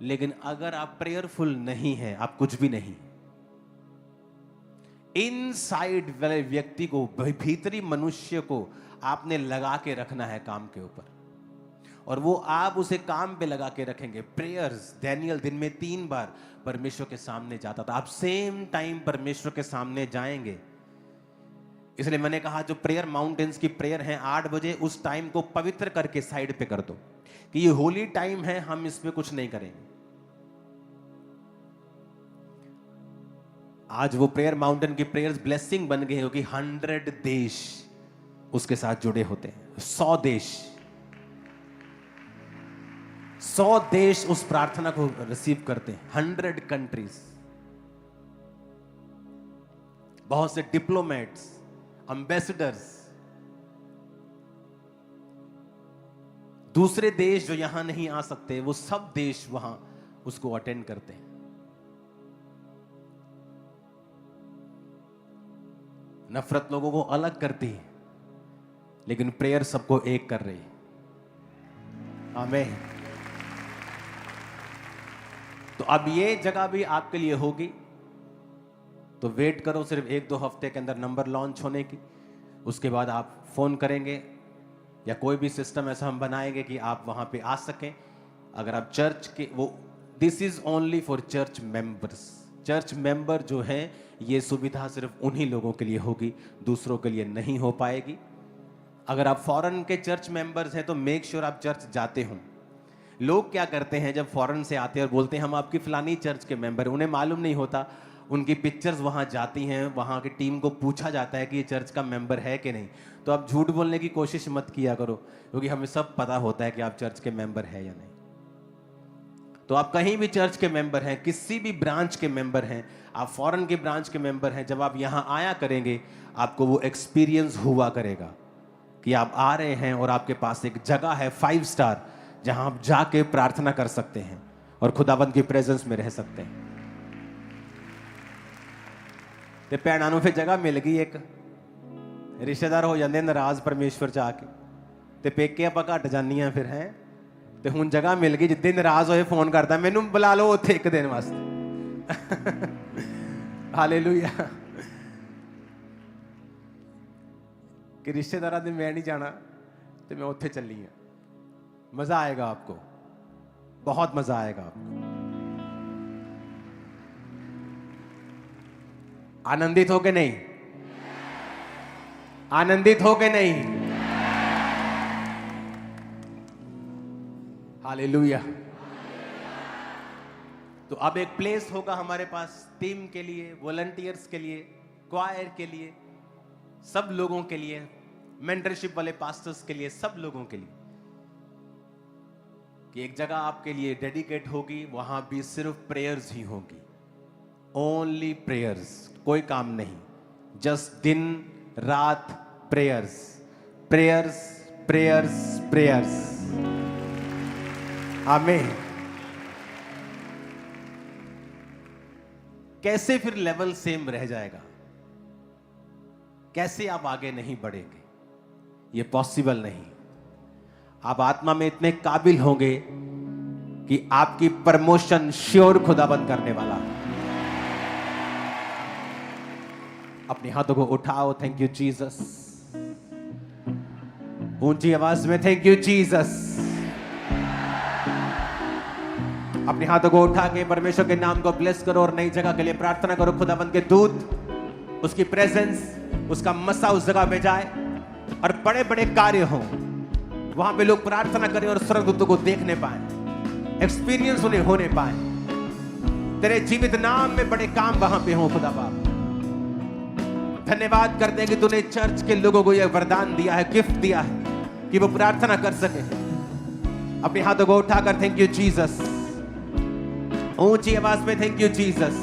लेकिन अगर आप प्रेयरफुल नहीं हैं, आप कुछ भी नहीं। इनसाइड वाले व्यक्ति को, भीतरी मनुष्य को आपने लगा के रखना है काम के ऊपर, और वो आप उसे काम पे लगा के रखेंगे। प्रेयर्स, डैनियल दिन में 3 बार परमेश्वर के सामने जाता था। आप सेम टाइम परमेश्वर के सामने जाएंगे। इसलिए मैंने कहा जो प्रेयर माउंटेन्स की प्रेयर है 8 बजे, उस टाइम को पवित्र करके साइड पे कर दो कि ये होली टाइम है, हम इसमें कुछ नहीं करेंगे। आज वो प्रेयर माउंटेन की प्रेयर्स ब्लेसिंग बन गई, क्योंकि 100 देश उसके साथ जुड़े होते हैं। 100 देश, 100 देश उस प्रार्थना को रिसीव करते हैं। 100 कंट्रीज, बहुत से डिप्लोमेट्स, एम्बेसडर्स, दूसरे देश जो यहां नहीं आ सकते, वो सब देश वहां उसको अटेंड करते हैं। नफरत लोगों को अलग करती है, लेकिन प्रेयर सबको एक कर रही है। आमीन। तो अब ये जगह भी आपके लिए होगी, तो वेट करो सिर्फ 1-2 हफ्ते के अंदर नंबर लॉन्च होने की। उसके बाद आप फोन करेंगे या कोई भी सिस्टम ऐसा हम बनाएंगे कि आप वहां पे आ सकें। अगर आप चर्च के, वो this is only for church members. Church member जो हैं, ये सुविधा सिर्फ उन्हीं लोगों के लिए होगी, दूसरों के लिए नहीं हो पाएगी। अगर आप फॉरेन के चर्च मेंबर्स हैं तो मेक श्योर आप चर्च जाते हो। लोग क्या करते हैं, जब फॉरेन से आते हैं और बोलते हैं हम आपकी फलानी चर्च के मेंबर, उन्हें मालूम नहीं होता, उनकी पिक्चर्स वहां जाती हैं, वहां की टीम को पूछा जाता है कि ये चर्च का मेंबर है कि नहीं। तो आप झूठ बोलने की कोशिश मत किया करो, क्योंकि हमें सब पता होता है कि आप चर्च के मेंबर है या नहीं। तो आप कहीं भी चर्च के मेंबर हैं, किसी भी ब्रांच के मेंबर हैं, आप फॉरेन के ब्रांच के मेंबर हैं, जब आप यहाँ आया करेंगे आपको वो एक्सपीरियंस हुआ करेगा कि आप आ रहे हैं और आपके पास एक जगह है 5 स्टार, जहां आप जाके प्रार्थना कर सकते हैं और खुदाबंद की प्रेजेंस में रह सकते हैं। ते भैणां नूं फिर जगह मिल गई, एक रिश्तेदार हो जाते नाराज परमेश्वर च आके, ते पेके आपां घट जानियां फिर हैं, ते हुण जगह मिल गई। जिद्दे नाराज होए फोन करदा, मैनूं बुला लो उत्थे एक दिन वास्ते। हालेलुया। कि रिश्तेदारां दे मैं नहीं जाना, ते मैं उत्थे चली हां। मजा आएगा आपको, बहुत मजा आएगा आपको। आनंदित हो के नहीं? आनंदित हो के नहीं? हालेलुया। तो अब एक प्लेस होगा हमारे पास टीम के लिए, वॉलंटियर्स के लिए, क्वायर के लिए, सब लोगों के लिए, मेंटरशिप वाले पास्टर्स के लिए, सब लोगों के लिए, कि एक जगह आपके लिए डेडिकेट होगी। वहां भी सिर्फ प्रेयर्स ही होगी, ओनली प्रेयर्स, कोई काम नहीं, जस्ट दिन रात प्रेयर्स, प्रेयर्स, प्रेयर्स, प्रेयर्स। आमीन। कैसे फिर लेवल सेम रह जाएगा? कैसे आप आगे नहीं बढ़ेंगे? ये पॉसिबल नहीं। आप आत्मा में इतने काबिल होंगे कि आपकी प्रमोशन श्योर खुदाबंद करने वाला है। अपने हाथों को उठाओ, थैंक यू जीसस। ऊंची आवाज में थैंक यू जीसस। अपने हाथों को उठा के परमेश्वर के नाम को ब्लेस करो और नई जगह के लिए प्रार्थना करो। खुदाबंद के दूत, उसकी प्रेजेंस, उसका मसा उस जगह पे जाए और बड़े बड़े कार्य हों वहां पे, लोग प्रार्थना करें और स्वर्गदूतों को देखने पाए, एक्सपीरियंस उन्हें होने पाए। तेरे जीवित नाम में बड़े काम वहां पे हों। खुदा बाप, धन्यवाद करते हैं कि तूने चर्च के लोगों को यह वरदान दिया है, गिफ्ट दिया है कि वो प्रार्थना कर सके। अपने हाथों को उठाकर थैंक यू जीसस, ऊंची आवाज में थैंक यू जीसस।